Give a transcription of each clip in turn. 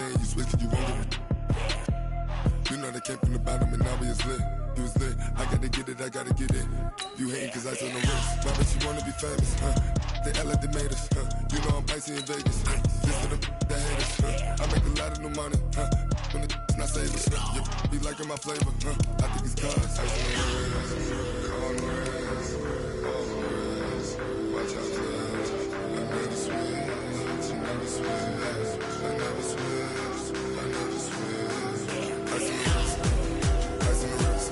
saying you switch cause you won't get it. You know they came from the bottom and now we is lit. You was lit, I gotta get it, I gotta get it. You hating cause I told no risk. Why but you wanna be famous, They act like they made us, You know I'm icy in Vegas, This for the that hate us, I make a lot of new money, When the not save us, Be liking my flavor, I think it's cause ice on the wrist, on the wrist, on the wrist. Watch out for this. I never switch, I never switch, I never switch, I never switch. Ice on the wrist, ice on the wrist,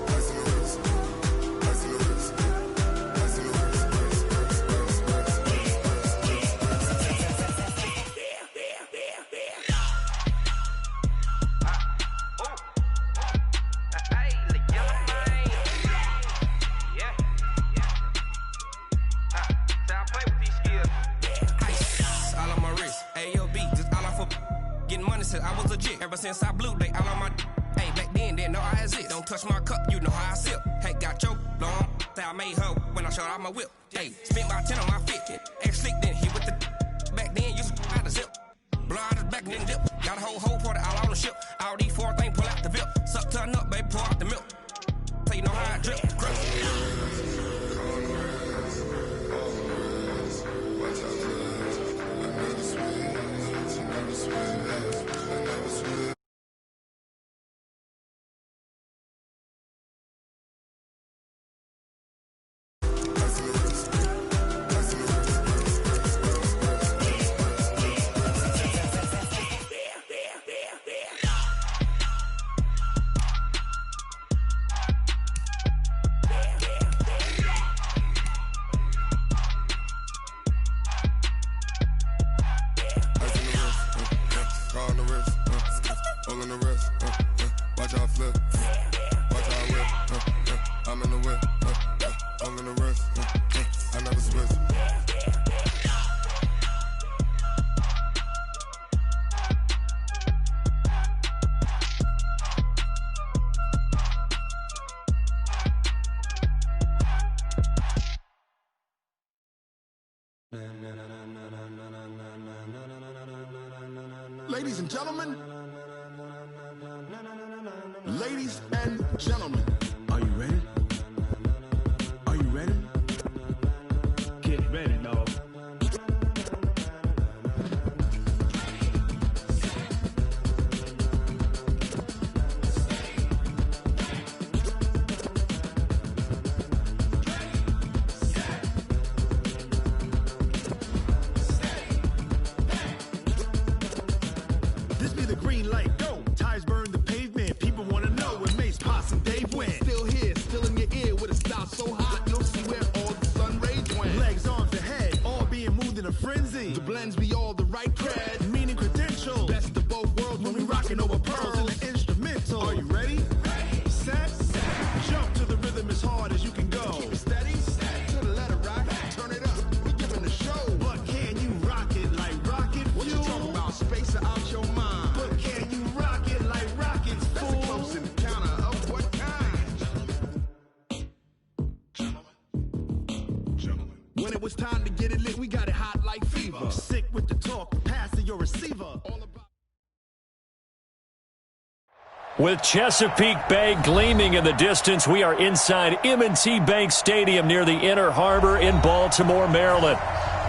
ice on the wrist, ice on the wrist, ice on the wrist. I was legit ever since I blew they all on my hey back then didn't know I exist. Don't touch my cup, you know how I sip. Hey, got your long that I made her when I showed out my whip. Hey, spent about 10 on my fit. Ex slick then hit with the back then used to out the zip. Blow out his back then dip. Got a whole party all on the ship. All these four things pull out the VIP. Suck turn up, baby, pour out the milk. So you know how I drip. Crush. Watch out for this. I never switch, I never switch. Ladies and gentlemen, ladies and gentlemen, are you ready? Are you ready? Get ready, dog. This be the green light, go. Tires burn the pavement. People want to know where Mace, Potts, and Dave went. Still here, still in your ear with a style so hot, you'll see where all the sun rays went. Legs, arms, and head, all being moved in a frenzy. The blends be all the right cred, meaning credentials. Best of both worlds when we rocking over pearls in the instrumental. Are you ready? Ready. Set. Jump to the rhythm as hard as you can go. Keep it steady. To the letter right. Turn it up. We giving the show. But can you rock it like rocket fuel? What you talking about? Space or out your mind? But can you rock it like rockets, fool? That's a close encounter of what kind? Gentlemen. When it was time to get it lit, we got it hot like fever. Sick with the talk, pass to your receiver. All about. With Chesapeake Bay gleaming in the distance, we are inside M&T Bank Stadium near the Inner Harbor in Baltimore, Maryland.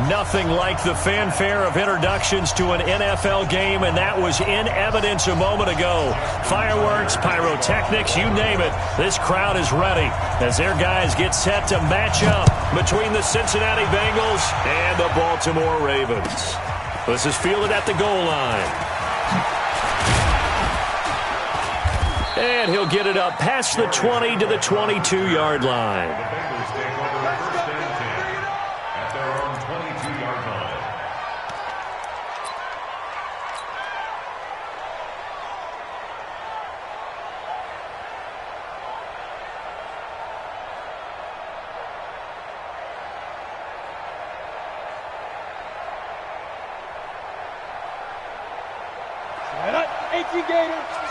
Nothing like the fanfare of introductions to an NFL game, and that was in evidence a moment ago. Fireworks, pyrotechnics, you name it. This crowd is ready as their guys get set to match up between the Cincinnati Bengals and the Baltimore Ravens. This is fielded at the goal line. And he'll get it up past the 20 to the 22-yard line.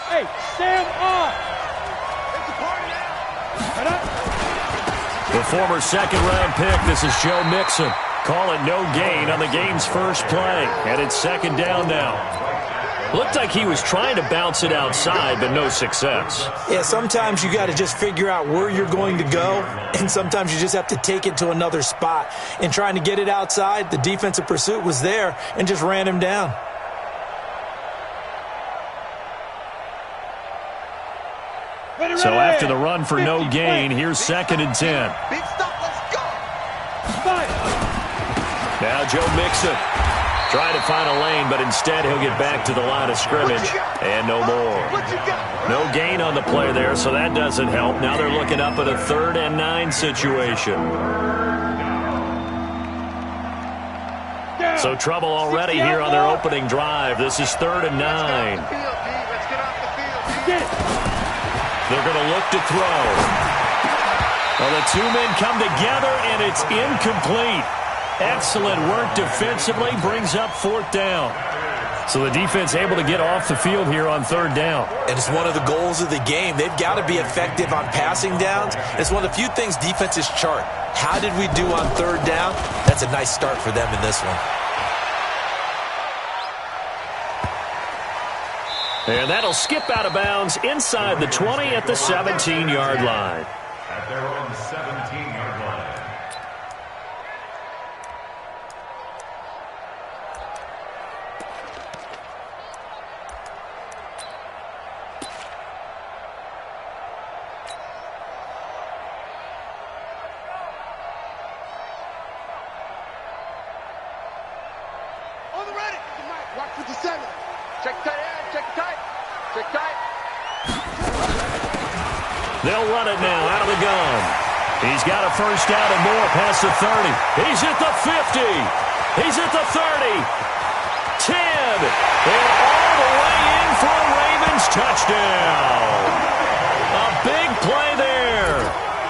Hey, stand up! It's a party now! The former second-round pick, this is Joe Mixon. Call it no gain on the game's first play, and it's second down now. Looked like he was trying to bounce it outside, but no success. Yeah, sometimes you got to just figure out where you're going to go, and sometimes you just have to take it to another spot. And trying to get it outside, the defensive pursuit was there and just ran him down. So after the run for no gain, here's 2nd and 10. Big stop, let's go. Now Joe Mixon trying to find a lane, but instead he'll get back to the line of scrimmage, and no more. No gain on the play there, so that doesn't help. Now they're looking up at a 3rd and 9 situation. So trouble already here on their opening drive. This is 3rd and 9. They're going to look to throw. Well, the two men come together, and it's incomplete. Excellent work defensively, brings up 4th down. So the defense able to get off the field here on 3rd down. And it's one of the goals of the game. They've got to be effective on passing downs. It's one of the few things defenses chart. How did we do on 3rd down? That's a nice start for them in this one. And that'll skip out of bounds inside the 20 at the 17-yard line. At their own 17-yard line. On the ready. Watch 57. Check tight end. Check tight. Check tight. They'll run it now out of the gun. He's got a 1st down and more past the 30. He's at the 50. He's at the 30. 10. And all the way in for a Ravens touchdown. A big play there.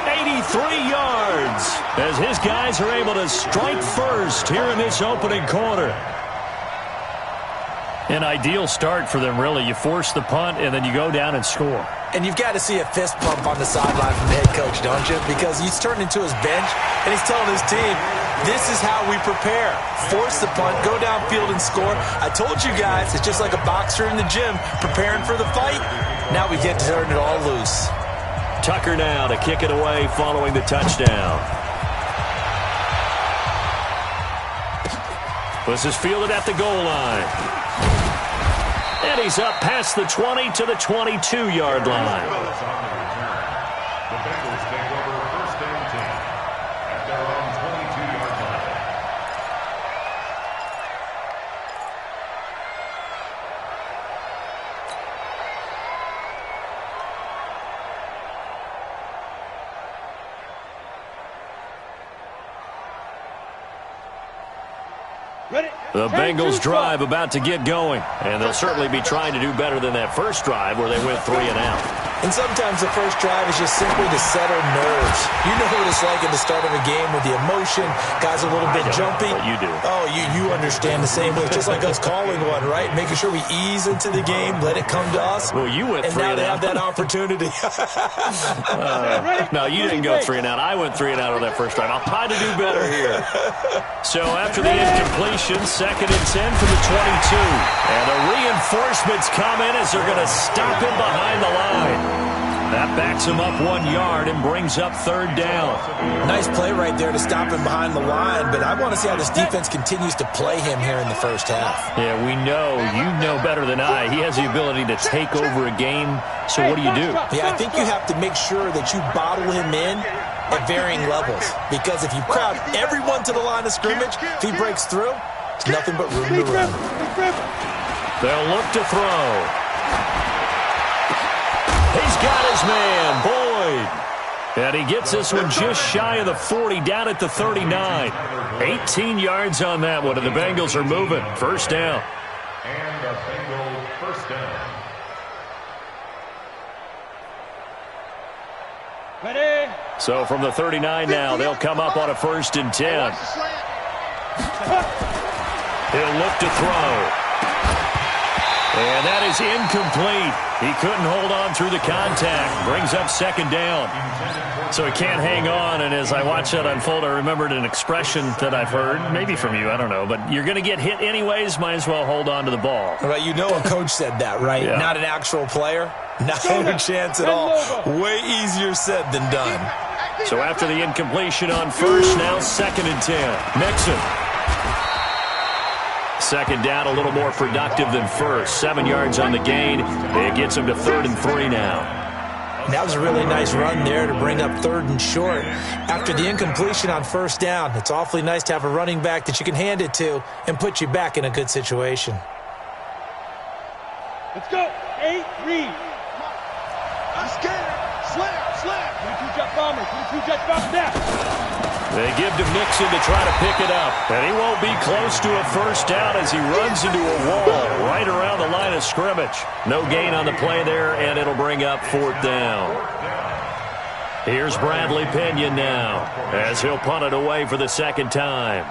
83 yards as his guys are able to strike first here in this opening quarter. An ideal start for them, really. You force the punt, and then you go down and score. And you've got to see a fist pump on the sideline from the head coach, don't you? Because he's turned into his bench, and he's telling his team, this is how we prepare. Force the punt, go downfield and score. I told you guys, it's just like a boxer in the gym preparing for the fight. Now we get to turn it all loose. Tucker now to kick it away following the touchdown. This is fielded at the goal line. And he's up past the 20 to the 22-yard line. The Bengals take over 1st and 10 at their own 22-yard line. The Bengals drive about to get going, and they'll certainly be trying to do better than that first drive where they went 3 and out. And sometimes the first drive is just simply to settle nerves. You know what it's like at the start of a game with the emotion. Guys are a little bit jumpy. But you do. Oh, you understand the same way. Just like us calling one, right? Making sure we ease into the game, let it come to us. Well, you went 3 and out. And now they have that opportunity. No, you didn't go 3 and out. I went 3 and out on that first drive. I'll try to do better here. So after the incompletion, 2nd and 10 from the 22. And the reinforcements come in as they're going to stop him behind the line. That backs him up 1 yard and brings up 3rd down. Nice play right there to stop him behind the line, but I want to see how this defense continues to play him here in the first half. Yeah, we know. You know better than I. He has the ability to take over a game, so what do you do? Yeah, I think you have to make sure that you bottle him in at varying levels, because if you crowd everyone to the line of scrimmage, if he breaks through, it's nothing but room to run. They'll look to throw. He's got his man, Boyd. And he gets this one just shy of the 40, down at the 39. 18 yards on that one, and the Bengals are moving. 1st down. And the Bengals 1st down. Ready. So from the 39 now, they'll come up on a 1st and 10. He'll look to throw. And that is incomplete. He couldn't hold on through the contact. Brings up second down. So he can't hang on, and as I watched that unfold, I remembered an expression that I've heard, maybe from you, I don't know, but you're going to get hit anyways, might as well hold on to the ball. Right, you know a coach said that, right? Yeah. Not an actual player. Not a chance at all. Way easier said than done. So after the incompletion on first, now 2nd and 10. Mixon. Second down, a little more productive than first. 7 yards on the gain. It gets him to 3rd and 3 now. That was a really nice run there to bring up 3rd and short. After the incompletion on first down, it's awfully nice to have a running back that you can hand it to and put you back in a good situation. Let's go. 8, read. I'm scared. Slam. 22 jet bombers. 22 jet bombers now. They give to Mixon to try to pick it up. And he won't be close to a first down as he runs into a wall right around the line of scrimmage. No gain on the play there, and it'll bring up 4th down. Here's Bradley Pinion now as he'll punt it away for the 2nd time.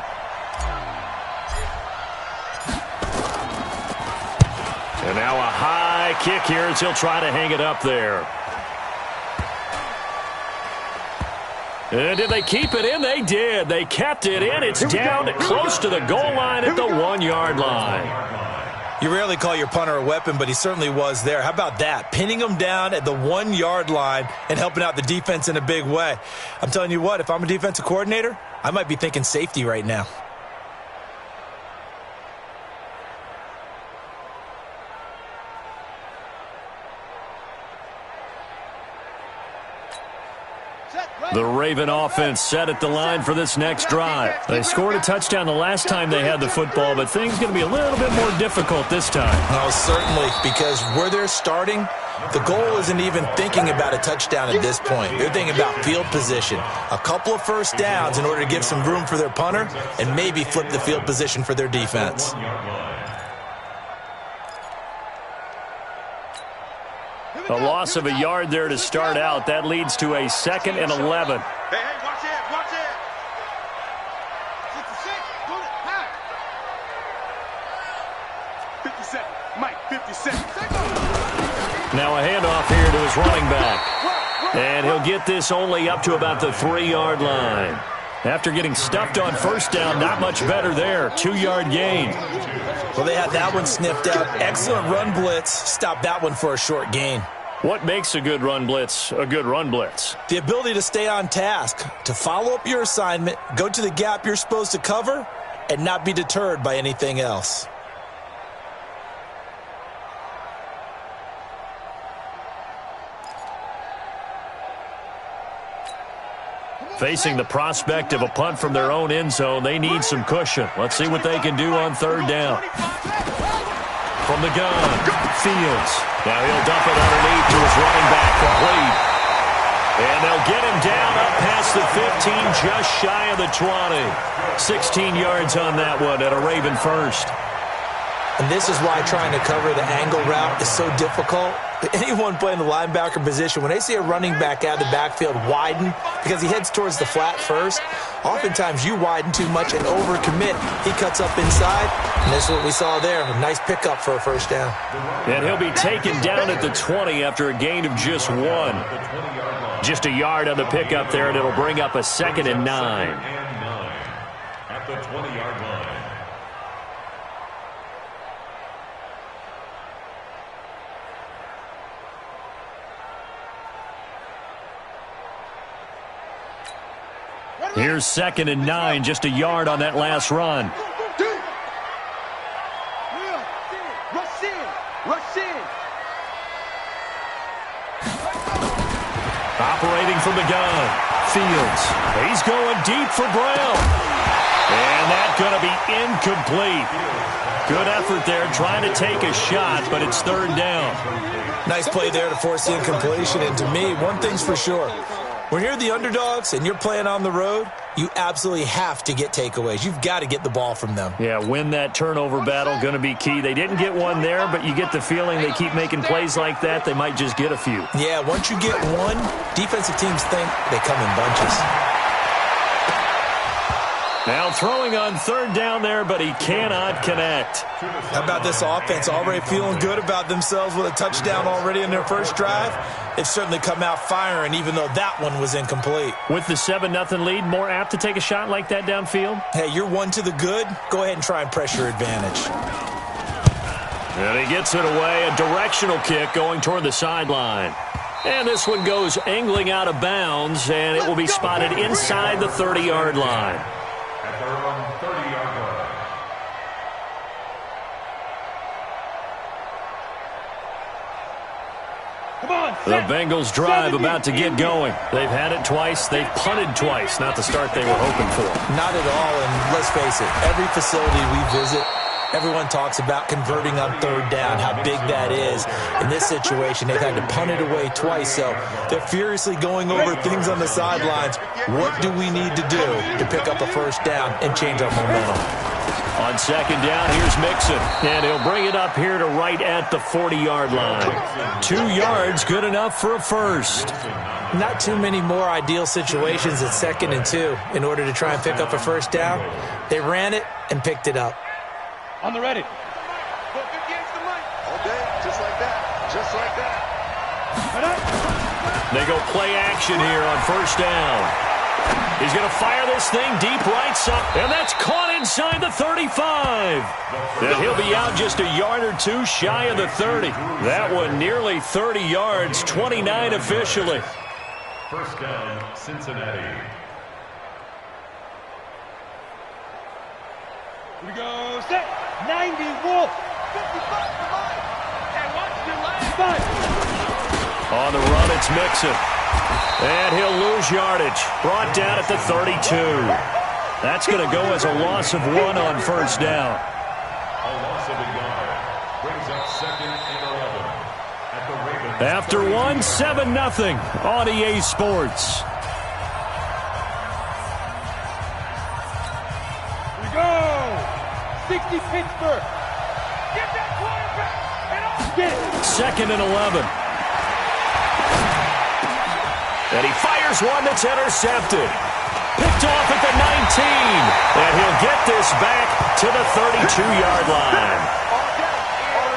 And now a high kick here as he'll try to hang it up there. And did they keep it in? They did. They kept it in. It's down close to the goal line at the 1-yard line. You rarely call your punter a weapon, but he certainly was there. How about that? Pinning him down at the 1-yard line and helping out the defense in a big way. I'm telling you what, if I'm a defensive coordinator, I might be thinking safety right now. The Raven offense set at the line for this next drive. They scored a touchdown the last time they had the football, but things are going to be a little bit more difficult this time. Oh, certainly, because where they're starting, the goal isn't even thinking about a touchdown at this point. They're thinking about field position, a couple of first downs in order to give some room for their punter and maybe flip the field position for their defense. A loss of a yard there to start out. That leads to a 2nd and 11. Hey, watch it. 56, pull it, high. 57, Mike, 57. Now a handoff here to his running back. And he'll get this only up to about the 3-yard line. After getting stuffed on first down, not much better there. 2-yard gain. Well, they had that one sniffed out. Excellent run blitz. Stop that one for a short gain. What makes a good run blitz a good run blitz? The ability to stay on task, to follow up your assignment, go to the gap you're supposed to cover, and not be deterred by anything else. Facing the prospect of a punt from their own end zone, they need some cushion. Let's see what they can do on 3rd down. From the gun, Fields. Now he'll dump it underneath to his running back, complete. And they'll get him down up past the 15, just shy of the 20. 16 yards on that one at a Raven first. And this is why trying to cover the angle route is so difficult. Anyone playing the linebacker position, when they see a running back out of the backfield widen because he heads towards the flat first, oftentimes you widen too much and overcommit. He cuts up inside, and this is what we saw there. A nice pickup for a first down. And he'll be taken down at the 20 after a gain of just 1. Just a yard on the pickup there, and it'll bring up a 2nd and 9. At the 20-yard line. Here's 2nd and 9, just a yard on that last run. Rush in. Operating from the gun, Fields. He's going deep for Brown. And that's going to be incomplete. Good effort there, trying to take a shot, but it's 3rd down. Nice play there to force the incompletion. And to me, one thing's for sure. When you're the underdogs and you're playing on the road, you absolutely have to get takeaways. You've got to get the ball from them. Yeah, win that turnover battle, going to be key. They didn't get one there, but you get the feeling they keep making plays like that, they might just get a few. Yeah, once you get one, defensive teams think they come in bunches. Now throwing on third down there, but he cannot connect. How about this offense? Already feeling good about themselves with a touchdown already in their first drive. They've certainly come out firing, even though that one was incomplete. With the 7-0 lead, more apt to take a shot like that downfield? Hey, you're one to the good. Go ahead and try and press your advantage. And he gets it away. A directional kick going toward the sideline. And this one goes angling out of bounds, and it will be spotted inside the 30-yard line. At their own 30-yard line. Come on, The Bengals drive about to get going. They've had it twice. They've punted twice. Not the start they were hoping for. Not at all, and let's face it, every facility we visit, everyone talks about converting on third down, how big that is. In this situation, they've had to punt it away twice, so they're furiously going over things on the sidelines. What do we need to do to pick up a first down and change our momentum? On second down, here's Mixon, and he'll bring it up here to right at the 40-yard line. 2 yards, good enough for a first. Not too many more ideal situations at 2nd and 2 in order to try and pick up a first down. They ran it and picked it up. On the ready. All day, just like that. Just like that. They go play action here on first down. He's going to fire this thing deep right side, and that's caught inside the 35. And he'll be out just a yard or two shy of the 30. That one nearly 30 yards, 29 officially. First down, Cincinnati. Here we go. Set. 90 Wolf. 55 for mine. And watch your last 5. On the run, it's Mixon. And he'll lose yardage. Brought down at the 32. That's going to go as a loss of 1 on first down. A loss of a yard. Brings up 2nd and 11. At the Ravens. After 1, 7-0 on EA Sports. Here we go. 60 Pittsburgh. Get that quarterback. And off. Get it. 2nd and 11. And he fires one that's intercepted. Picked off at the 19. And he'll get this back to the 32-yard line.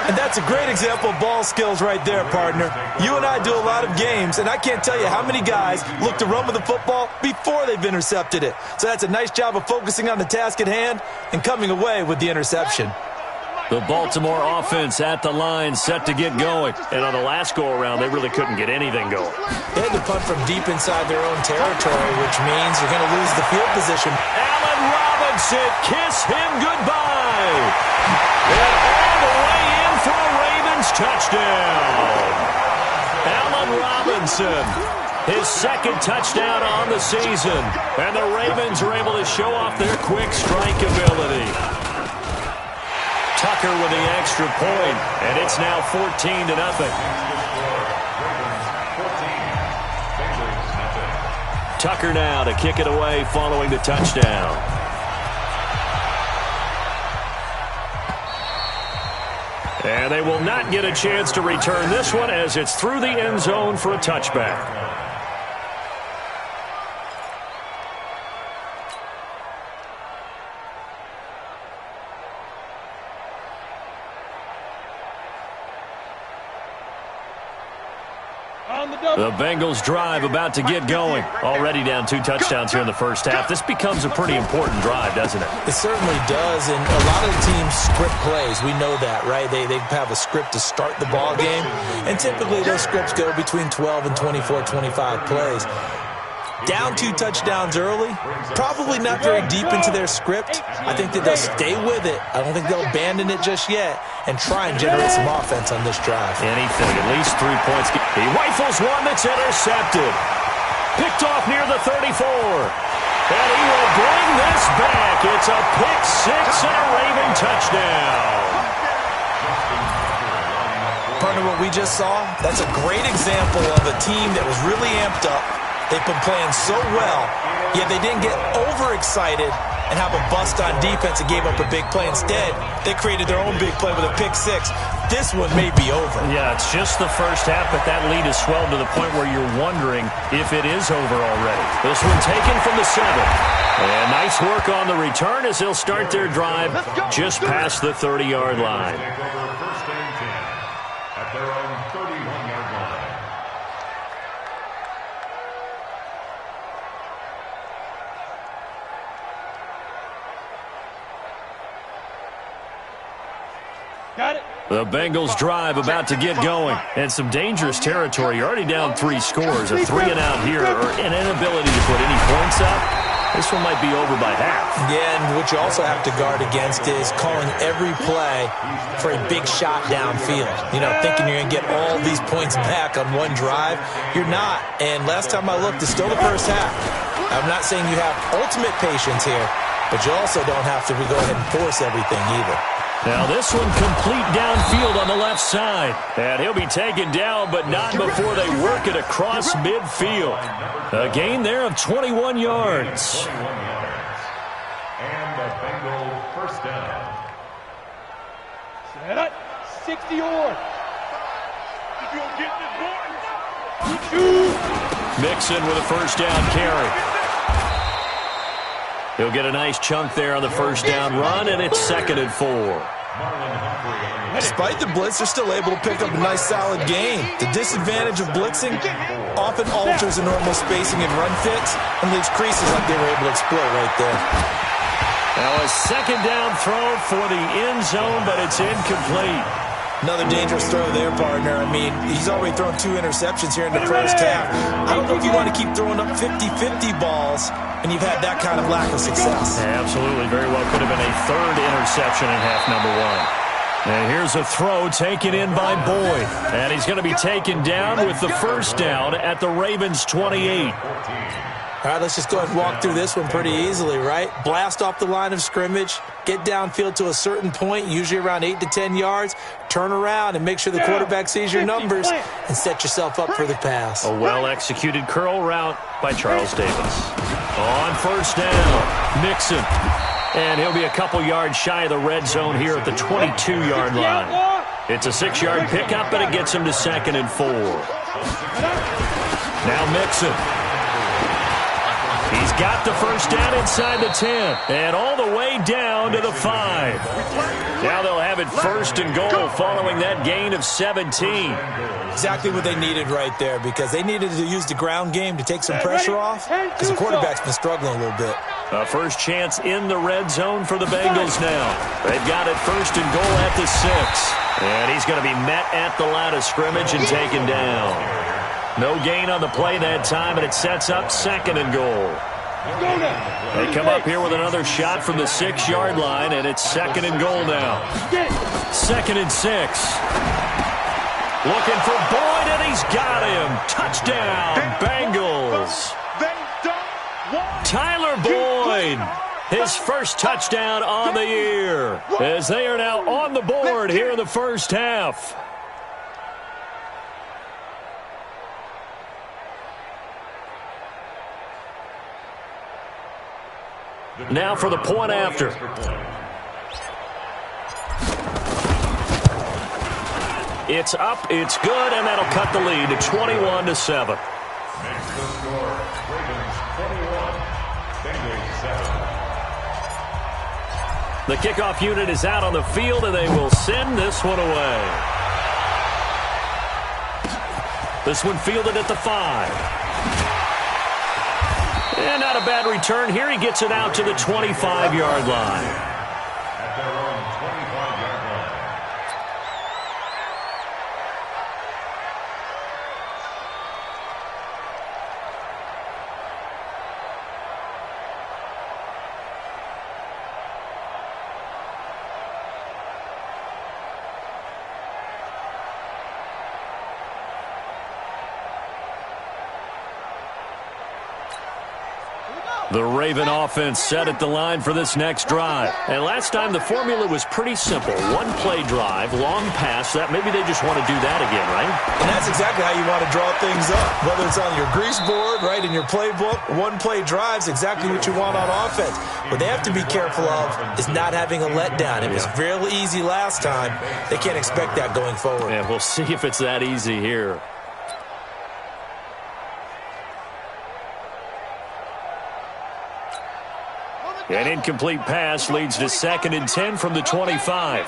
And that's a great example of ball skills right there, partner. You and I do a lot of games, and I can't tell you how many guys look to run with the football before they've intercepted it. So that's a nice job of focusing on the task at hand and coming away with the interception. The Baltimore offense at the line, set to get going. And on the last go-around, they really couldn't get anything going. They had to punt from deep inside their own territory, which means you're going to lose the field position. Allen Robinson, kiss him goodbye. And all the way in for a Ravens touchdown. Allen Robinson, his 2nd touchdown on the season. And the Ravens are able to show off their quick strike ability. Tucker with the extra point, and it's now 14-0. Tucker now to kick it away following the touchdown. And they will not get a chance to return this one as it's through the end zone for a touchback. The Bengals drive about to get going. Already down 2 touchdowns here in the first half. This becomes a pretty important drive, doesn't it? It certainly does, and a lot of the teams script plays. We know that, right? They have a script to start the ball game, and typically those scripts go between 12 and 24, 25 plays. Down 2 touchdowns early, probably not very deep into their script. I think that they'll stay with it. I don't think they'll abandon it just yet and try and generate some offense on this drive. Anything, at least 3 points. He rifles one that's intercepted. Picked off near the 34. And he will bring this back. It's a pick 6 and a Raven touchdown. Partner, what we just saw, that's a great example of a team that was really amped up. They've been playing so well, yet they didn't get overexcited and have a bust on defense and gave up a big play. Instead, they created their own big play with a pick six. This one may be over. Yeah, it's just the first half, but that lead has swelled to the point where you're wondering if it is over already. This one taken from the 7. And nice work on the return as they'll start their drive just past the 30-yard line. Take over first and 10 at their own 31-yard line. Got it. The Bengals drive about to get going. And some dangerous territory. You're already down 3 scores. A 3-and-out here or an inability to put any points up. This one might be over by half. Yeah, and what you also have to guard against is calling every play for a big shot downfield. You know, thinking you're going to get all these points back on one drive. You're not. And last time I looked, it's still the first half. I'm not saying you have ultimate patience here, but you also don't have to go ahead and force everything either. Now this one complete downfield on the left side. And he'll be taken down, but not before they work it across midfield. A gain there of 21 yards. 21 yards. And a Bengal first down. Set up. 60 yards. You'll get this boy. Mixon with a first down carry. He'll get a nice chunk there on the first down run, and it's 2nd and 4. Despite the blitz, they're still able to pick up a nice, solid gain. The disadvantage of blitzing often alters the normal spacing and run fits and leaves creases like they were able to exploit right there. Now a second down throw for the end zone, but it's incomplete. Another dangerous throw there, partner. I mean, he's already thrown 2 interceptions here in the first half. I don't know if you want to keep throwing up 50-50 balls and you've had that kind of lack of success. Yeah, absolutely. Very well could have been a 3rd interception in half number 1. And here's a throw taken in by Boyd. And he's going to be taken down with the first down at the Ravens' 28. All right, let's just go ahead and walk through this one pretty easily, right? Blast off the line of scrimmage, get downfield to a certain point, usually around 8 to 10 yards, turn around and make sure the quarterback sees your numbers and set yourself up for the pass. A well-executed curl route by Charles Davis. On first down, Mixon. And he'll be a couple yards shy of the red zone here at the 22-yard line. It's a 6-yard pickup, but it gets him to 2nd and 4. Now Mixon. He's got the first down inside the 10 and all the way down to the 5. Now they'll have it 1st and goal following that gain of 17. Exactly what they needed right there because they needed to use the ground game to take some pressure off because the quarterback's been struggling a little bit. A first chance in the red zone for the Bengals now. They've got it 1st and goal at the 6. And he's going to be met at the line of scrimmage and taken down. No gain on the play that time, and it sets up 2nd and goal. They come up here with another shot from the 6-yard line, and it's 2nd and goal now. 2nd and 6. Looking for Boyd, and he's got him. Touchdown, Bengals. Tyler Boyd, his first touchdown on the year, as they are now on the board here in the first half. Now for the point after. It's up, it's good, and that'll cut the lead to 21-7. Next score, Ravens 21, Bengals 7. The kickoff unit is out on the field, and they will send this one away. This one fielded at the 5. And not a bad return here. He gets it out to the 25-yard line. At their own 25-yard line. The Raven offense set at the line for this next drive. And last time the formula was pretty simple. One-play drive, long pass. That maybe they just want to do that again, right? And that's exactly how you want to draw things up. Whether it's on your grease board, right, in your playbook, one-play drive's exactly what you want on offense. What they have to be careful of is not having a letdown. It was real easy last time. They can't expect that going forward. Yeah, we'll see if it's that easy here. An incomplete pass leads to 2nd and 10 from the 25.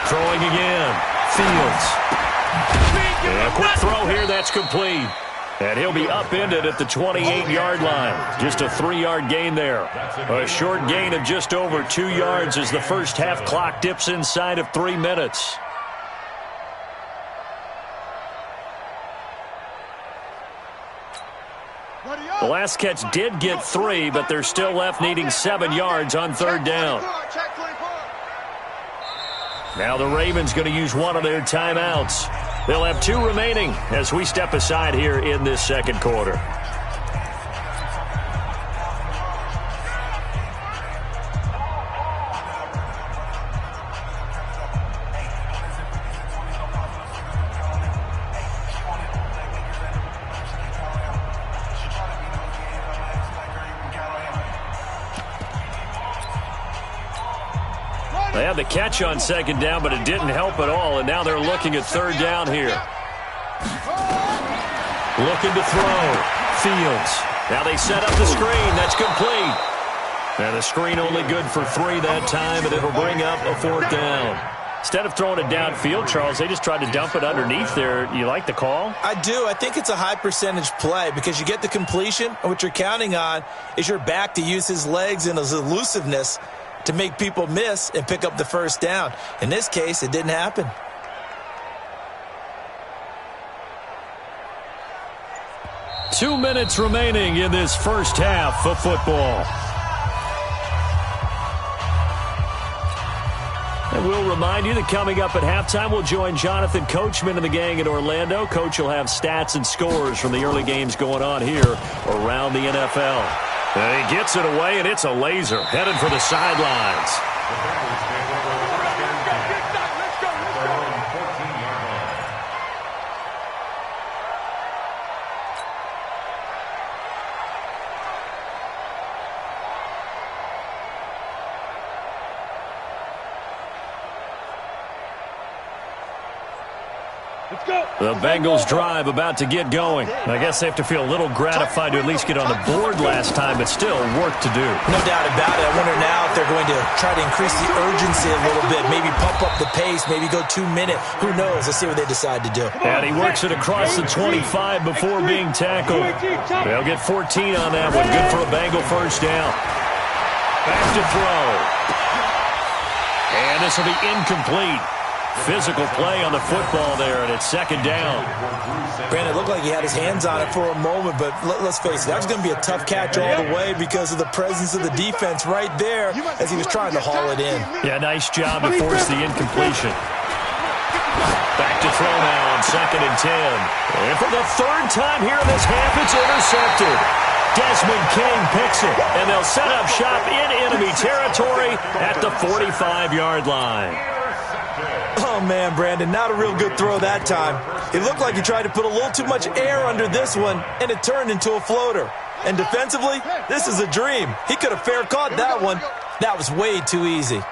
Throwing again. Fields. Yeah, quick throw here. That's complete. And he'll be upended at the 28-yard line. Just a 3-yard gain there. A short gain of just over 2 yards as the first half clock dips inside of 3 minutes. The last catch did get 3, but they're still left needing 7 yards on 3rd down. Now the Ravens going to use one of their timeouts. They'll have 2 remaining as we step aside here in this second quarter. They had the catch on 2nd down, but it didn't help at all, and now they're looking at 3rd down here. Looking to throw. Fields. Now they set up the screen. That's complete. And the screen only good for 3 that time, and it'll bring up a 4th down. Instead of throwing it downfield, Charles, they just tried to dump it underneath there. You like the call? I do. I think it's a high-percentage play because you get the completion, and what you're counting on is your back to use his legs and his elusiveness to make people miss and pick up the 1st down. In this case, it didn't happen. Two minutes remaining in this first half of football. And we'll remind you that coming up at halftime, we'll join Jonathan Coachman and the gang in Orlando. Coach will have stats and scores from the early games going on here around the NFL. And he gets it away, and it's a laser headed for the sidelines. The Bengals drive about to get going. I guess they have to feel a little gratified to at least get on the board last time, but still work to do. No doubt about it. I wonder now if they're going to try to increase the urgency a little bit, maybe pump up the pace, maybe go 2-minute. Who knows? Let's see what they decide to do. And he works it across the 25 before being tackled. They'll get 14 on that one. Good for a Bengal 1st down. Back to throw. And this will be incomplete. Physical play on the football there, and it's 2nd down. Brandon, it looked like he had his hands on it for a moment, but let's face it, that was going to be a tough catch all the way because of the presence of the defense right there as he was trying to haul it in. Yeah, nice job to force the incompletion. Back to throw now on 2nd and 10. And for the 3rd time here in this half, it's intercepted. Desmond King picks it, and they'll set up shop in enemy territory at the 45-yard line. Oh, man, Brandon, not a real good throw that time. It looked like he tried to put a little too much air under this one, and it turned into a floater. And defensively, this is a dream. He could have fair caught that one. That was way too easy.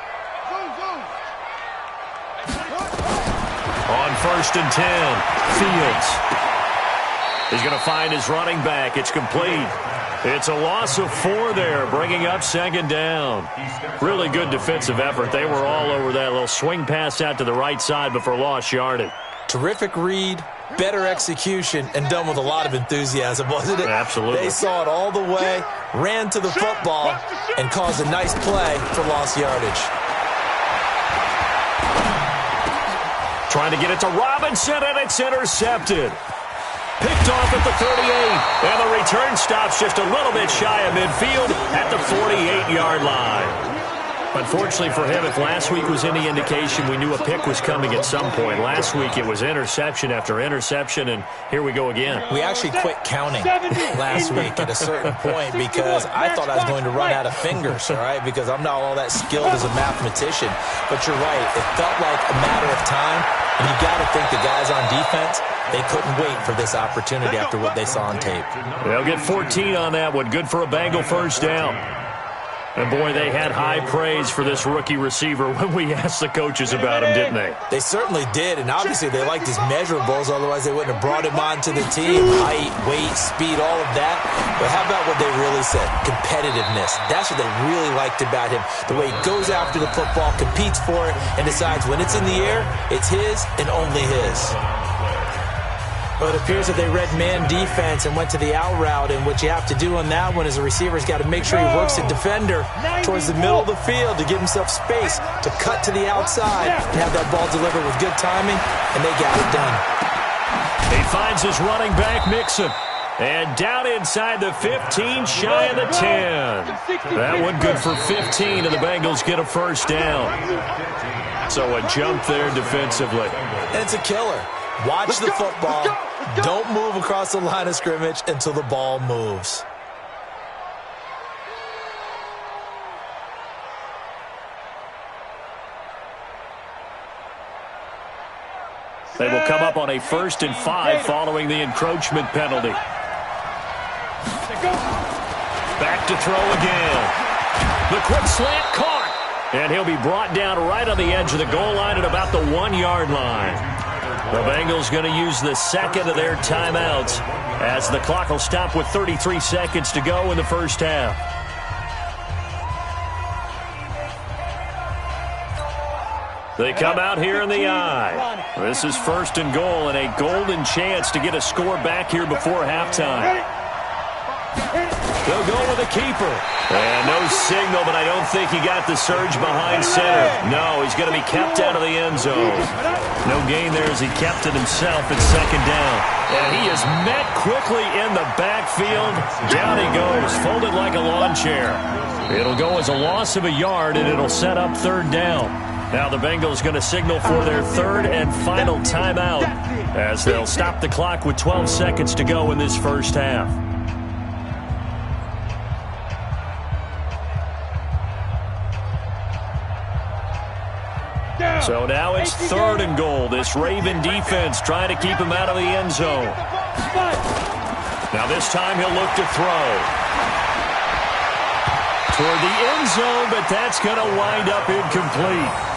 On 1st and 10, Fields. He's going to find his running back. It's complete. It's a loss of 4 there, bringing up 2nd down. Really good defensive effort. They were all over that little swing pass out to the right side before lost yardage. Terrific read, better execution, and done with a lot of enthusiasm, wasn't it? Absolutely. They saw it all the way, ran to the football, and caused a nice play for lost yardage. Trying to get it to Robinson, and it's intercepted. Picked off at the 38, and the return stops just a little bit shy of midfield at the 48-yard line. Unfortunately for him, if last week was any indication, we knew a pick was coming at some point. Last week it was interception after interception, and here we go again. We actually quit counting last week at a certain point because I thought I was going to run out of fingers, all right, because I'm not all that skilled as a mathematician. But you're right. It felt like a matter of time, and you got to think the guys on defense, they couldn't wait for this opportunity after what they saw on tape. They'll get 14 on that one. Good for a Bengal first down. And, boy, they had high praise for this rookie receiver when we asked the coaches about him, didn't they? They certainly did, and obviously they liked his measurables, otherwise they wouldn't have brought him onto the team. Height, weight, speed, all of that. But how about what they really said? Competitiveness. That's what they really liked about him. The way he goes after the football, competes for it, and decides when it's in the air, it's his and only his. Well, it appears that they read man defense and went to the out route, and what you have to do on that one is the receiver's got to make sure he works the defender towards the middle of the field to give himself space to cut to the outside and have that ball delivered with good timing, and they got it done. He finds his running back, Mixon. And down inside the 15, shy of the 10. That one good for 15, and the Bengals get a first down. So a jump there defensively. And it's a killer. Watch the football. Don't move across the line of scrimmage until the ball moves. They will come up on a 1st and 5 following the encroachment penalty. Back to throw again. The quick slant caught. And he'll be brought down right on the edge of the goal line at about the 1-yard line. The Bengals going to use the second of their timeouts as the clock will stop with 33 seconds to go in the first half. They come out here in the I. This is 1st and goal and a golden chance to get a score back here before halftime. They'll go with a keeper. And no signal, but I don't think he got the surge behind center. No, he's going to be kept out of the end zone. No gain there as he kept it himself at 2nd down. And he is met quickly in the backfield. Down he goes, folded like a lawn chair. It'll go as a loss of a yard, and it'll set up 3rd down. Now the Bengals going to signal for their 3rd and final timeout as they'll stop the clock with 12 seconds to go in this first half. So now it's 3rd and goal. This Raven defense trying to keep him out of the end zone. Now this time he'll look to throw. Toward the end zone, but that's going to wind up incomplete.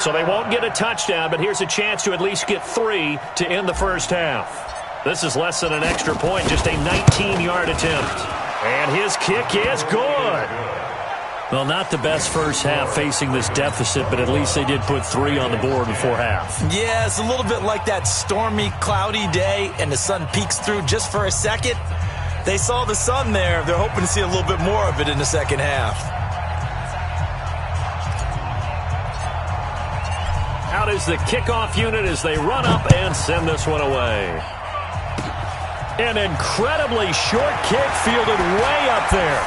So they won't get a touchdown, but here's a chance to at least get 3 to end the first half. This is less than an extra point, just a 19-yard attempt. And his kick is good. Well, not the best first half facing this deficit, but at least they did put 3 on the board before half. Yeah, it's a little bit like that stormy, cloudy day, and the sun peeks through just for a second. They saw the sun there. They're hoping to see a little bit more of it in the second half. Out is the kickoff unit as they run up and send this one away. An incredibly short kick fielded way up there.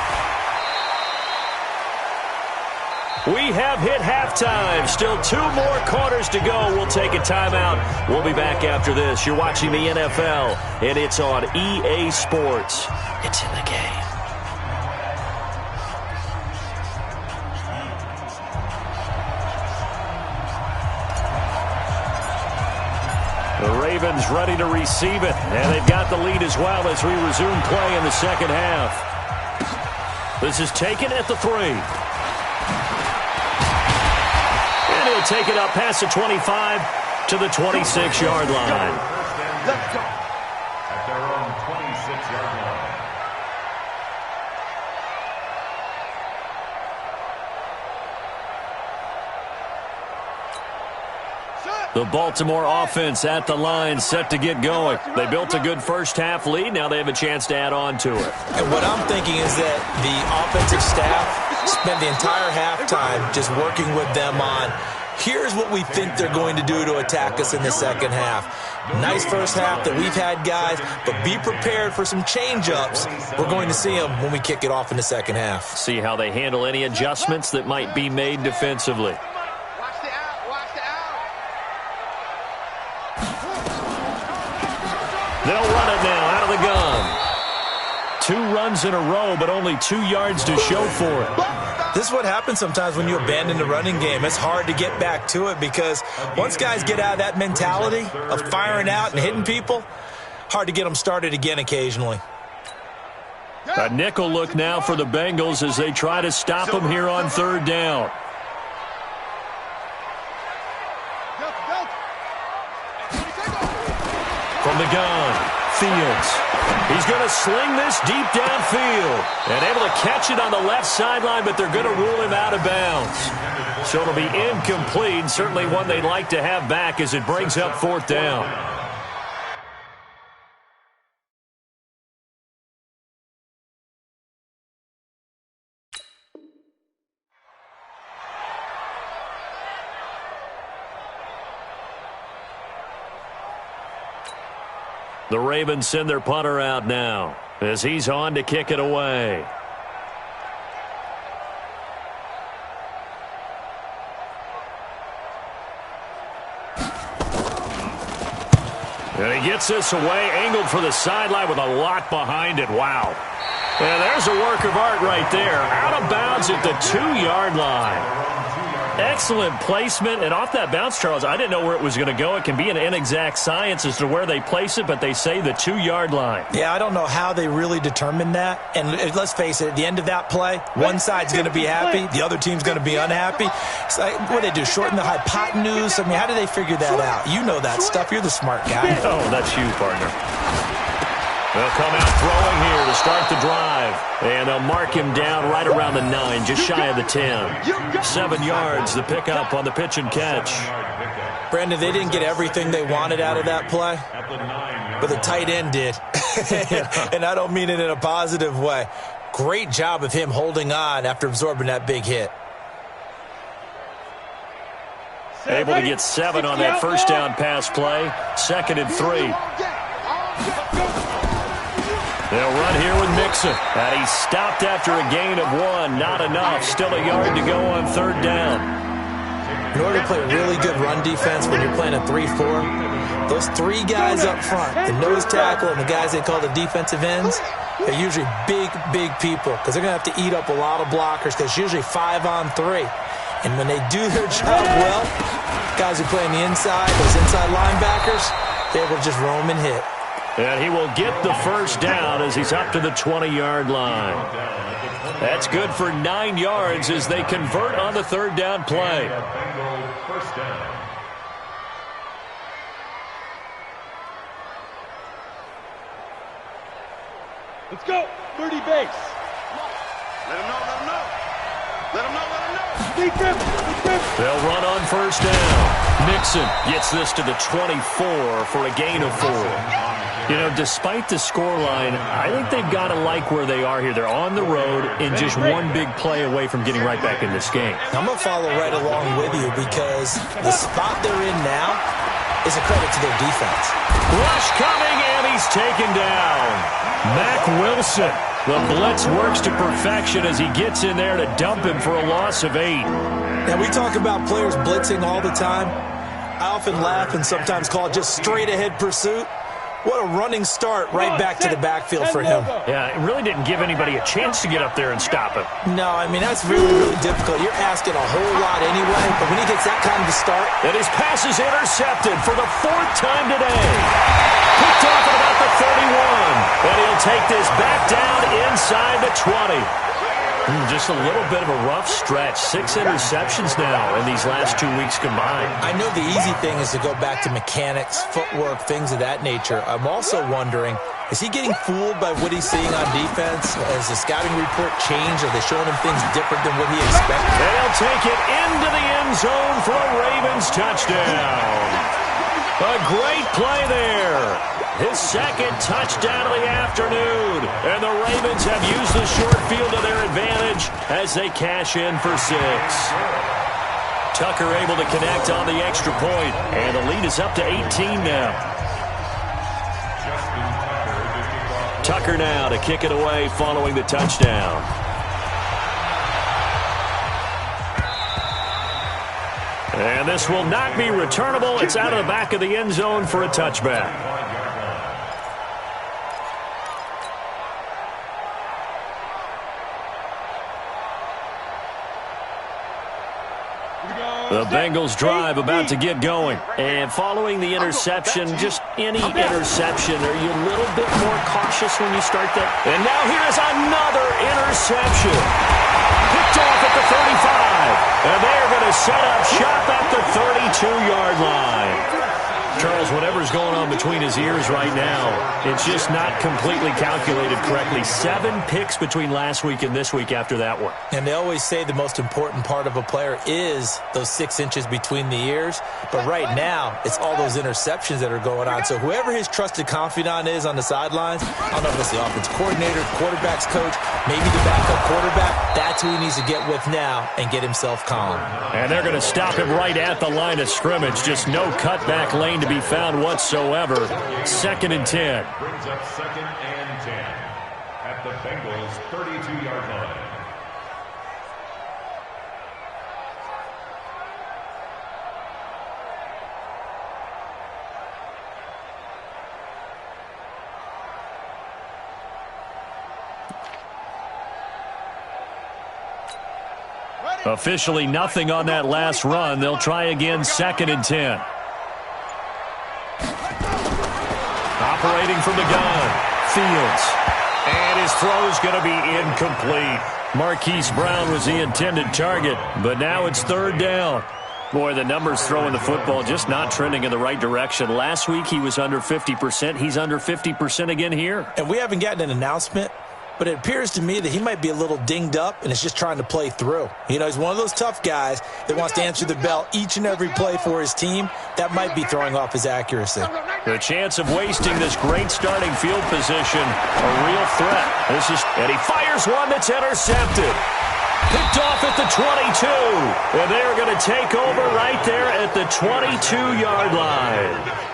We have hit halftime. Still 2 more quarters to go. We'll take a timeout. We'll be back after this. You're watching the NFL, and it's on EA Sports. It's in the game. The Ravens ready to receive it, and they've got the lead as well as we resume play in the second half. This is taken at the 3. And he'll take it up past the 25 to the 26-yard line. Let's go. At their own 26-yard line. The Baltimore offense at the line, set to get going. They built a good first half lead. Now they have a chance to add on to it. And what I'm thinking is that the offensive staff spent the entire halftime just working with them on Here's what we think they're going to do to attack us in the second half. Nice first half that we've had, guys, but be prepared for some change-ups. We're going to see them when we kick it off in the second half. See how they handle any adjustments that might be made defensively. They'll run it now out of the gun. 2 runs in a row, but only 2 yards to show for it. This is what happens sometimes when you abandon the running game. It's hard to get back to it because once guys get out of that mentality of firing out and hitting people, hard to get them started again occasionally. A nickel look now for the Bengals as they try to stop them here on 3rd down. From the gun, Fields. He's going to sling this deep downfield and able to catch it on the left sideline, but they're going to rule him out of bounds. So it'll be incomplete, certainly one they'd like to have back as it brings up 4th down. The Ravens send their punter out now as he's on to kick it away. And he gets this away, angled for the sideline with a lot behind it. Wow. And there's a work of art right there. Out of bounds at the 2-yard line. Excellent placement, and off that bounce, Charles, I didn't know where it was going to go. It can be an inexact science as to where they place it, but they say the 2-yard line. Yeah, I don't know how they really determined that. And let's face it, at the end of that play, one side's going to be happy, the other team's going to be unhappy. It's like, what do they do, shorten the hypotenuse? I mean, how do they figure that out? You know that stuff. You're the smart guy. Oh, that's you, partner. They'll come out throwing here to start the drive. And they'll mark him down right around the 9, just shy of the 10. 7 yards, the pickup on the pitch and catch. Brandon, they didn't get everything they wanted out of that play, but the tight end did. And I don't mean it in a positive way. Great job of him holding on after absorbing that big hit. Able to get 7 on that first down pass play. 2nd and 3. They'll run here with Mixon. And he's stopped after a gain of 1. Not enough. Still a yard to go on 3rd down. In order to play really good run defense when you're playing a 3-4, those 3 guys up front, the nose tackle and the guys they call the defensive ends, they're usually big, big people because they're going to have to eat up a lot of blockers because it's usually 5 on 3. And when they do their job well, guys who play on the inside, those inside linebackers, they're able to just roam and hit. And he will get the first down as he's up to the 20-yard line. That's good for 9 yards as they convert on the 3rd down play. Let's go. 30 base. Let him know, let him know. Let him know, let him know. Deep grip. They'll run on first down. Mixon gets this to the 24 for a gain of 4. You know, despite the scoreline, I think they've got to like where they are here. They're on the road and just one big play away from getting right back in this game. I'm going to follow right along with you because the spot they're in now is a credit to their defense. Rush coming, and he's taken down. Mack Wilson. The blitz works to perfection as he gets in there to dump him for a loss of 8. Now, we talk about players blitzing all the time. I often laugh and sometimes call it just straight-ahead pursuit. What a running start right back to the backfield for him. Yeah, it really didn't give anybody a chance to get up there and stop him. No, I mean, that's really, really difficult. You're asking a whole lot anyway, but when he gets that kind of a start. And his pass is intercepted for the 4th time today. Picked off at about the 31. And he'll take this back down inside the 20. Just a little bit of a rough stretch. 6 interceptions now in these last 2 weeks combined. I know the easy thing is to go back to mechanics, footwork, things of that nature. I'm also wondering, is he getting fooled by what he's seeing on defense? Has the scouting report changed? Are they showing him things different than what he expected? They'll take it into the end zone for a Ravens touchdown. A great play there. His 2nd touchdown of the afternoon. And the Ravens have used the short field to their advantage as they cash in for 6. Tucker able to connect on the extra point, and the lead is up to 18 now. Tucker now to kick it away following the touchdown. And this will not be returnable. It's out of the back of the end zone for a touchback. The Bengals drive about to get going. And following the interception, just any interception, are you a little bit more cautious when you start that? And now here's another interception. Picked off at the 35. And they are going to set up shop at the 32-yard line. Charles, whatever's going on between his ears right now, it's just not completely calculated correctly. 7 picks between last week and this week after that one. And they always say the most important part of a player is those 6 inches between the ears. But right now, it's all those interceptions that are going on. So whoever his trusted confidant is on the sidelines, I don't know if it's the offense coordinator, quarterback's coach, maybe the backup quarterback, that's who he needs to get with now and get himself calm. And they're going to stop him right at the line of scrimmage. Just no cutback lane to be found whatsoever. 2nd and 10. Brings up 2nd and 10 at the Bengals' 32-yard line. Officially nothing on that last run. They'll try again 2nd and 10. Operating from the gun, Fields. And his throw's going to be incomplete. Marquise Brown was the intended target, but now it's 3rd down. Boy, the numbers throwing the football just not trending in the right direction. Last week he was under 50%. He's under 50% again here. And we haven't gotten an announcement, but it appears to me that he might be a little dinged up and is just trying to play through. You know, he's one of those tough guys that wants to answer the bell each and every play for his team. That might be throwing off his accuracy. The chance of wasting this great starting field position, a real threat. And he fires one that's intercepted. Picked off at the 22. And they're going to take over right there at the 22-yard line.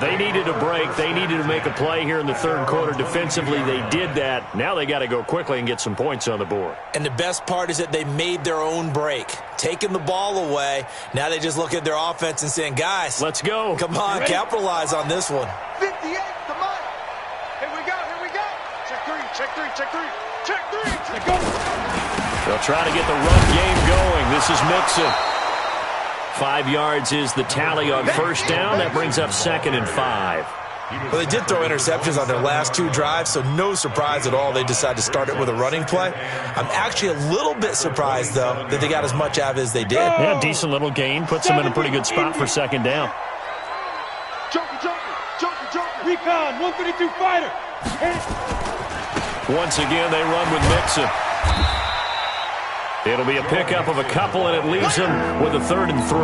They needed a break. They needed to make a play here in the 3rd quarter. Defensively, they did that. Now they got to go quickly and get some points on the board. And the best part is that they made their own break, taking the ball away. Now they just look at their offense and saying, guys, let's go. Come on, capitalize on this one. 58, come on. Here we go. Check 3, check 3, check 3, check 3. Check go. They'll try to get the run game going. This is Mixon. 5 yards is the tally on 1st down. That brings up 2nd and 5. Well, they did throw interceptions on their last 2 drives, so no surprise at all they decided to start it with a running play. I'm actually a little bit surprised, though, that they got as much out of it as they did. Yeah, decent little gain. Puts them in a pretty good spot for 2nd down. Joker. Recon, 132 fighter. Once again, they run with Mixon. It'll be a pickup of a couple, and it leaves them with a 3rd and 3.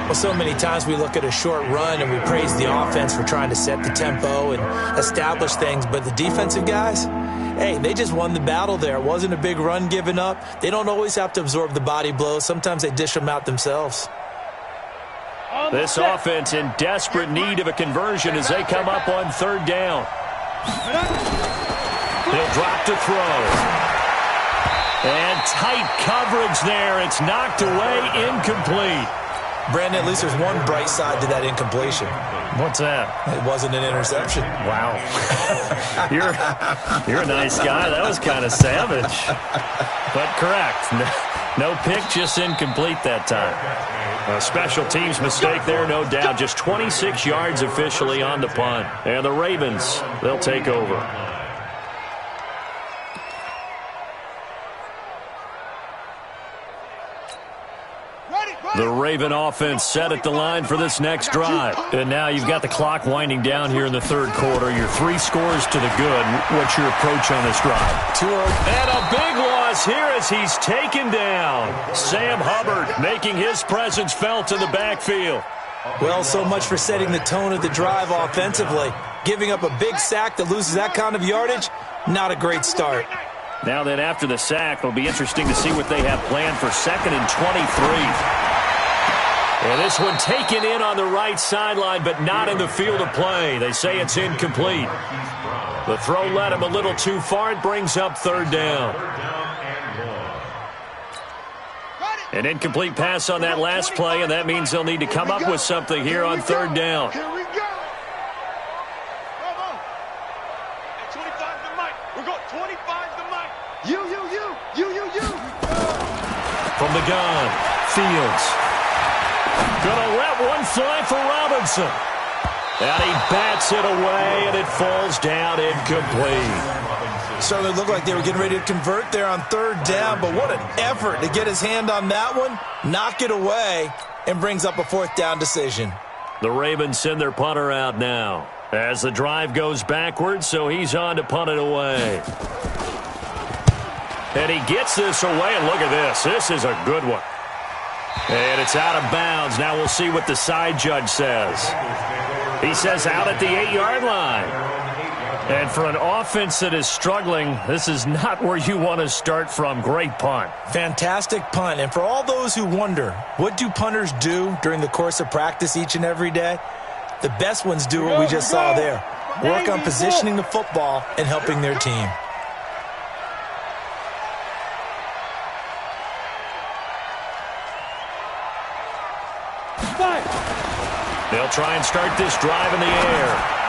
Well, so many times we look at a short run and we praise the offense for trying to set the tempo and establish things, but the defensive guys, hey, they just won the battle there. It wasn't a big run given up. They don't always have to absorb the body blows. Sometimes they dish them out themselves. This offense in desperate need of a conversion as they come up on 3rd down. They'll drop to throw. And tight coverage there. It's knocked away, incomplete. Brandon, at least there's one bright side to that incompletion. What's that? It wasn't an interception. Wow. You're a nice guy. That was kind of savage. But correct. No pick, just incomplete that time. A special teams mistake there, no doubt. Just 26 yards officially on the punt. And the Ravens, they'll take over. The Raven offense set at the line for this next drive. And now you've got the clock winding down here in the 3rd quarter. You're 3 scores to the good. What's your approach on this drive? 2 And a big loss here as he's taken down. Sam Hubbard making his presence felt in the backfield. Well, so much for setting the tone of the drive offensively. Giving up a big sack that loses that kind of yardage, not a great start. Now then, after the sack, it'll be interesting to see what they have planned for 2nd and 23. And this one taken in on the right sideline, but not in the field of play. They say it's incomplete. The throw led him a little too far. It brings up third down. An incomplete pass on that last play, and that means they'll need to come up with something here on third down. Here we go. Come on. At 25 to Mike. We're going 25 to Mike. You. From the gun, Fields. Gonna let one fly for Robinson. And he bats it away, and it falls down incomplete. Certainly looked like they were getting ready to convert there on third down, but what an effort to get his hand on that one, knock it away, and brings up a fourth down decision. The Ravens send their punter out now as the drive goes backwards, so he's on to punt it away. And he gets this away, and look at this. This is a good one. And it's out of bounds. Now we'll see what the side judge says. He says out at the 8-yard line. And for an offense that is struggling, this is not where you want to start from. Great punt. Fantastic punt. And for all those who wonder, what do punters do during the course of practice each and every day? The best ones do what we just saw there. Work on positioning the football and helping their team. They'll try and start this drive in the air.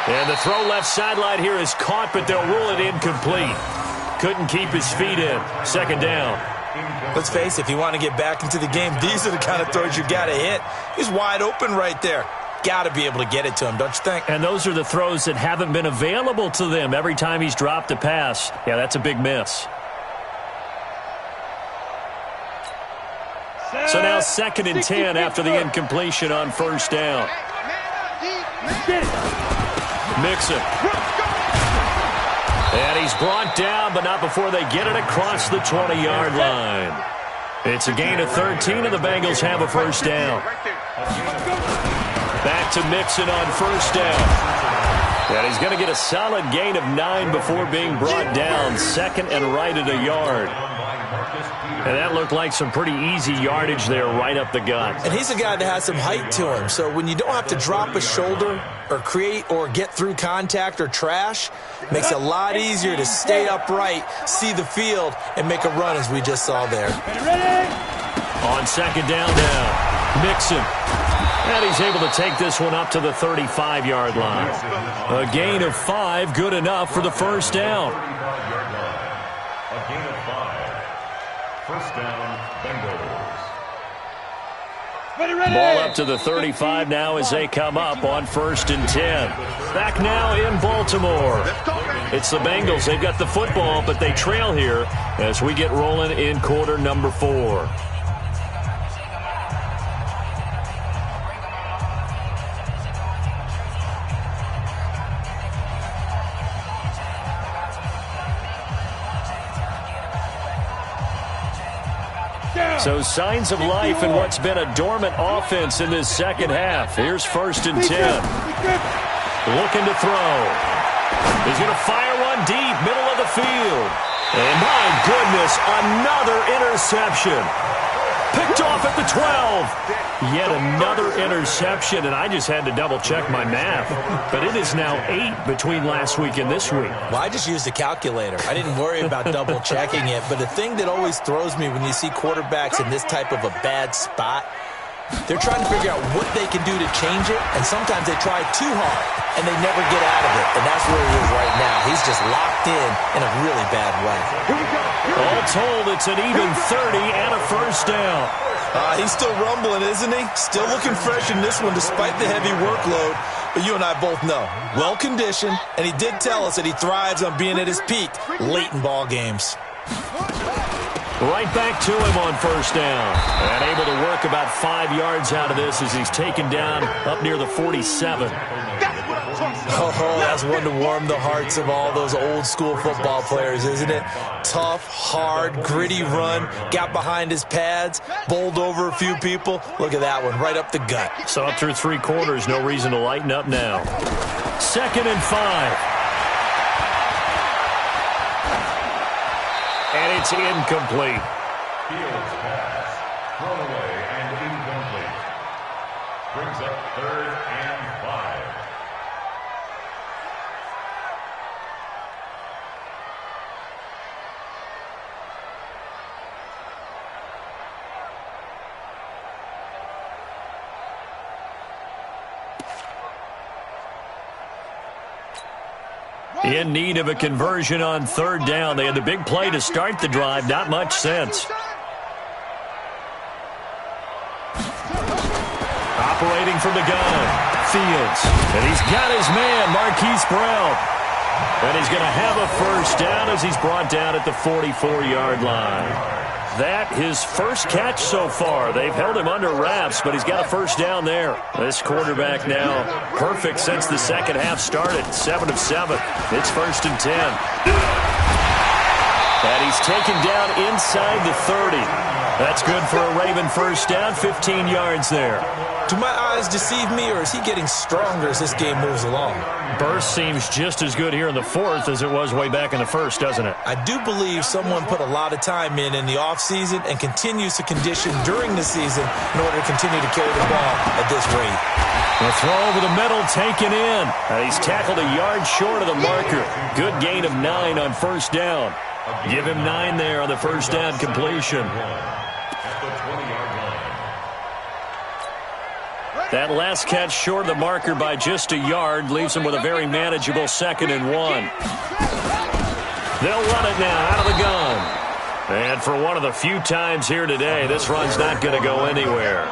And the throw left sideline here is caught, but they'll rule it incomplete. Couldn't keep his feet in. Second down. Let's face it, if you want to get back into the game, these are the kind of throws you got to hit. He's wide open right there. Got to be able to get it to him, don't you think? And those are the throws that haven't been available to them every time he's dropped a pass. Yeah, that's a big miss. So now 2nd and 10 after the incompletion on first down. Mixon. And he's brought down, but not before they get it across the 20-yard line. It's a gain of 13, and the Bengals have a first down. Back to Mixon on first down. And he's going to get a solid gain of 9 before being brought down. Second and right at a yard. And that looked like some pretty easy yardage there right up the gut. And he's a guy that has some height to him. So when you don't have to drop a shoulder or create or get through contact or trash, makes it a lot easier to stay upright, see the field, and make a run as we just saw there. On second down now, Mixon. And he's able to take this one up to the 35-yard line. A gain of 5, good enough for the first down. A gain of 5. First down, Bengals. Ball up to the 35 now as they come up on 1st and 10. Back now in Baltimore. It's the Bengals. They've got the football, but they trail here as we get rolling in quarter number 4. So signs of life in what's been a dormant offense in this second half. Here's 1st and 10. Looking to throw. He's going to fire one deep, middle of the field. And my goodness, another interception. Picked off at the 12. Yet another interception, and I just had to double-check my math. But it is now 8 between last week and this week. Well, I just used a calculator. I didn't worry about double-checking it. But the thing that always throws me when you see quarterbacks in this type of a bad spot, they're trying to figure out what they can do to change it, and sometimes they try too hard, and they never get out of it. And that's where he is right now. He's just locked in a really bad way. All told, it's an even 30 and a first down. He's still rumbling, isn't he? Still looking fresh in this one despite the heavy workload. But you and I both know, well-conditioned, and he did tell us that he thrives on being at his peak late in ball games. Right back to him on first down. And able to work about 5 yards out of this as he's taken down up near the 47. Oh, that's one to warm the hearts of all those old-school football players, isn't it? Tough, hard, gritty run, got behind his pads, bowled over a few people. Look at that one, right up the gut. So up through 3 quarters, no reason to lighten up now. 2nd and 5. And it's incomplete. Fields pass. Thrown away and incomplete. 3rd and 5. In need of a conversion on 3rd down. They had the big play to start the drive. Not much sense. Operating from the gun, Fields. And he's got his man, Marquise Brown. And he's going to have a first down as he's brought down at the 44-yard line. That his first catch so far. They've held him under wraps, but he's got a first down there. This quarterback now perfect since the second half started. 7 of 7. It's 1st and 10. And he's taken down inside the 30. That's good for a Raven first down, 15 yards there. Do my eyes deceive me, or is he getting stronger as this game moves along? Burst seems just as good here in the 4th as it was way back in the 1st, doesn't it? I do believe someone put a lot of time in the offseason and continues to condition during the season in order to continue to carry the ball at this rate. The throw over the middle taken in. And he's tackled a yard short of the marker. Good gain of 9 on first down. Give him 9 there on the first down completion. That last catch short of the marker by just a yard leaves him with a very manageable 2nd and 1. They'll run it now out of the gun. And for one of the few times here today, this run's not going to go anywhere.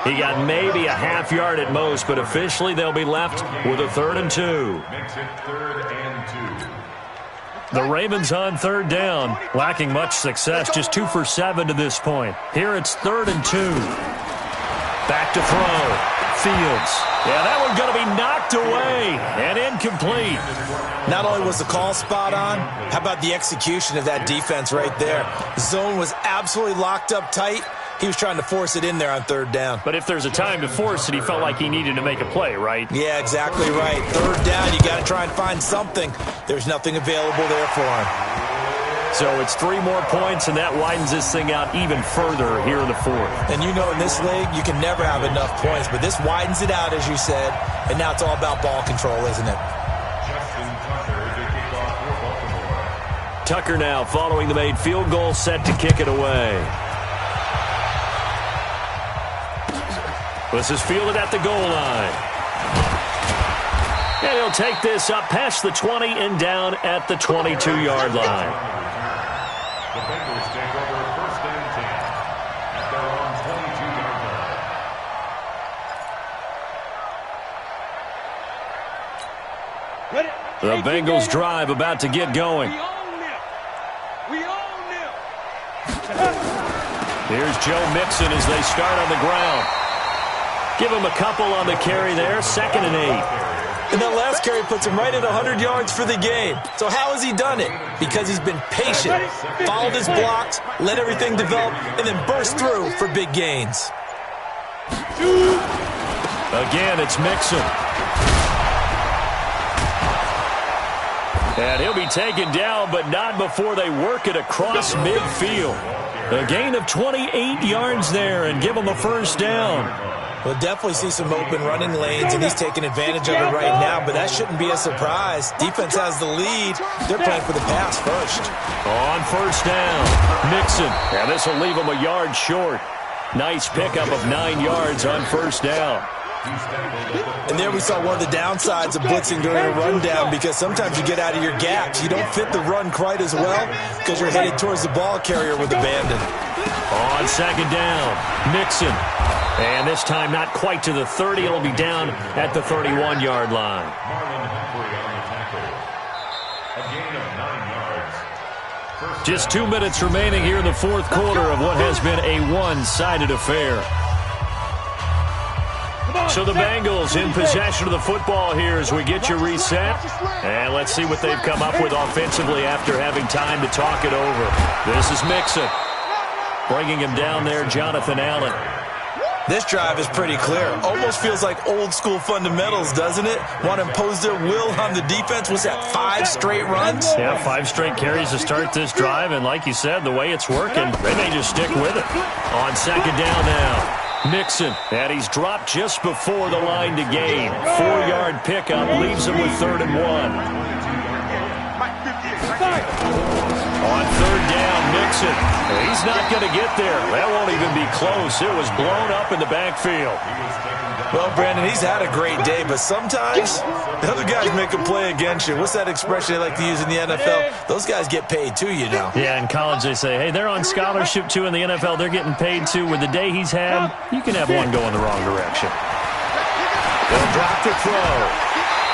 He got maybe a half yard at most, but officially they'll be left with a 3rd and 2. Makes it 3rd and 2. The Ravens on 3rd down, lacking much success, just 2 for 7 to this point. Here it's 3rd and 2. Back to throw. Fields. Yeah, that one's going to be knocked away and incomplete. Not only was the call spot on, how about the execution of that defense right there? The zone was absolutely locked up tight. He was trying to force it in there on 3rd down. But if there's a time to force it, he felt like he needed to make a play, right? Yeah, exactly right. 3rd down, you got to try and find something. There's nothing available there for him. So it's 3 more points, and that widens this thing out even further here in the 4th. And you know in this league, you can never have enough points, but this widens it out, as you said, and now it's all about ball control, isn't it? Justin Tucker to kick off for Baltimore. Tucker now following the made field goal, set to kick it away. This is fielded at the goal line. And he'll take this up past the 20 and down at the 22-yard line. The Bengals take over 1st and 10 at their own 22-yard line. The Bengals drive about to get going. We own them. Here's Joe Mixon as they start on the ground. Give him a couple on the carry there, 2nd and 8. And that last carry puts him right at 100 yards for the game. So how has he done it? Because he's been patient, followed his blocks, let everything develop, and then burst through for big gains. Again, it's Mixon. And he'll be taken down, but not before they work it across midfield. A gain of 28 yards there and give him a first down. We'll definitely see some open running lanes, and he's taking advantage of it right now, but that shouldn't be a surprise. Defense has the lead. They're playing for the pass first. On first down, Mixon. And this will leave him a yard short. Nice pickup of 9 yards on first down. And there we saw one of the downsides of blitzing during a rundown, because sometimes you get out of your gaps. You don't fit the run quite as well because you're headed towards the ball carrier with abandon. On second down, Mixon. And this time not quite to the 30. It'll be down at the 31-yard line. Marlon Humphrey on the tackle. A gain of 9 yards. Just 2 minutes remaining here in the 4th quarter of what has been a one-sided affair. So the Bengals in possession of the football here as we get you reset. And let's see what they've come up with offensively after having time to talk it over. This is Mixon. Bringing him down there, Jonathan Allen. This drive is pretty clear. Almost feels like old school fundamentals, doesn't it? Want to impose their will on the defense. Was that 5 straight runs? Yeah, 5 straight carries to start this drive. And like you said, the way it's working, they may just stick with it. On second down now. Mixon, and he's dropped just before the line to gain. 4-yard pickup leaves him with 3rd and 1. On 3rd down, Mixon. He's not going to get there. That won't even be close. It was blown up in the backfield. Well, Brandon, he's had a great day, but sometimes the other guys make a play against you. What's that expression they like to use in the NFL? Those guys get paid too, you know. Yeah, in college they say, hey, they're on scholarship too. In the NFL, they're getting paid too. With the day he's had, you can have one go in the wrong direction. They'll drop the throw.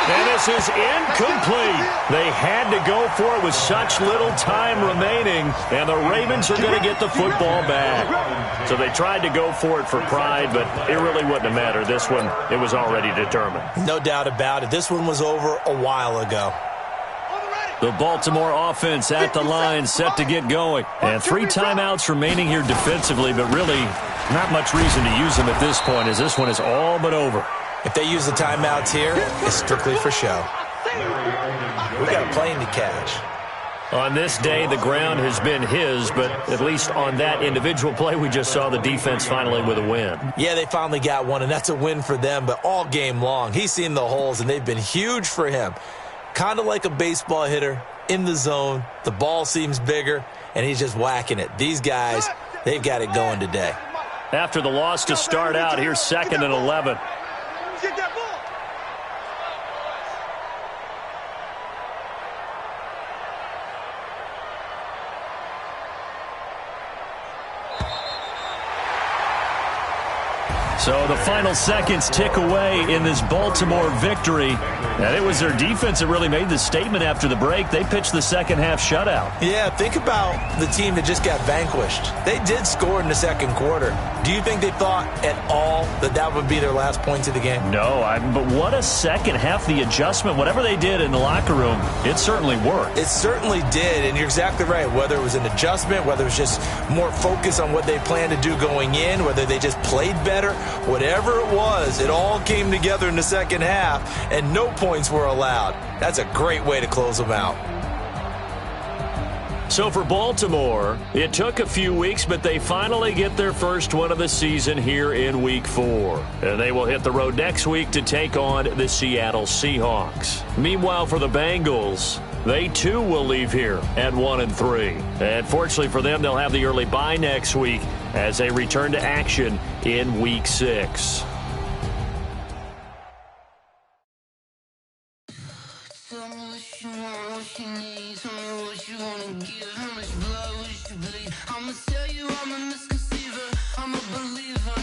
And this is incomplete. They had to go for it with such little time remaining, and the Ravens are going to get the football back. So they tried to go for it for pride, but it really wouldn't have mattered. This one, it was already determined. No doubt about it. This one was over a while ago. The Baltimore offense at the line, set to get going. And 3 timeouts remaining here defensively, but really not much reason to use them at this point, as this one is all but over. If they use the timeouts here, it's strictly for show. We got a plane to catch. On this day, the ground has been his, but at least on that individual play, we just saw the defense finally with a win. Yeah, they finally got one, and that's a win for them, but all game long, he's seen the holes, and they've been huge for him. Kind of like a baseball hitter in the zone. The ball seems bigger, and he's just whacking it. These guys, they've got it going today. After the loss to start out, here's 2nd and 11. Get that ball. So the final seconds tick away in this Baltimore victory. And it was their defense that really made the statement after the break. They pitched the second half shutout. Yeah, think about the team that just got vanquished. They did score in the second quarter. Do you think they thought at all that that would be their last points of the game? No, but what a second half. The adjustment, whatever they did in the locker room, it certainly worked. It certainly did, and you're exactly right. Whether it was an adjustment, whether it was just more focus on what they planned to do going in, whether they just played better, whatever it was, it all came together in the second half, and no points were allowed. That's a great way to close them out. So for Baltimore, it took a few weeks, but they finally get their first one of the season here in Week 4. And they will hit the road next week to take on the Seattle Seahawks. Meanwhile, for the Bengals, they too will leave here at 1-3. And fortunately for them, they'll have the early bye next week as they return to action in Week 6. I'ma tell you I'm a misconceiver, I'm a believer.